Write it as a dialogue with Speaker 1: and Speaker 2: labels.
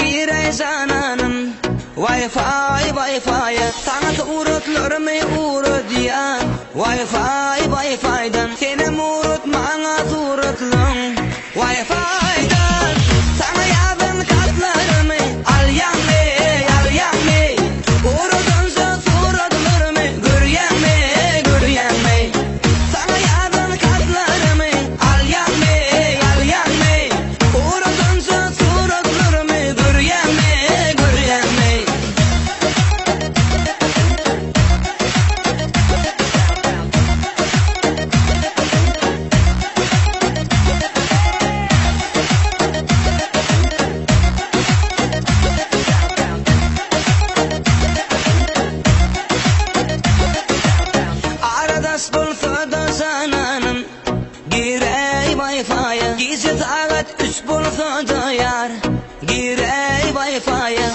Speaker 1: girey zananın wifi sana uğratlarımı uğradiyan wifi'dan senin uğratmana uğratlım wifi'dan sana yazın katlarımı al yanme uğradansa suratlarımı göryen mi sana yazın katlarımı al yanme uğradansa suratlarımı göryen mi aradas bulsa da zananın girey wifi'ya gizli saat 3 bulsa da yar girey wifi'ya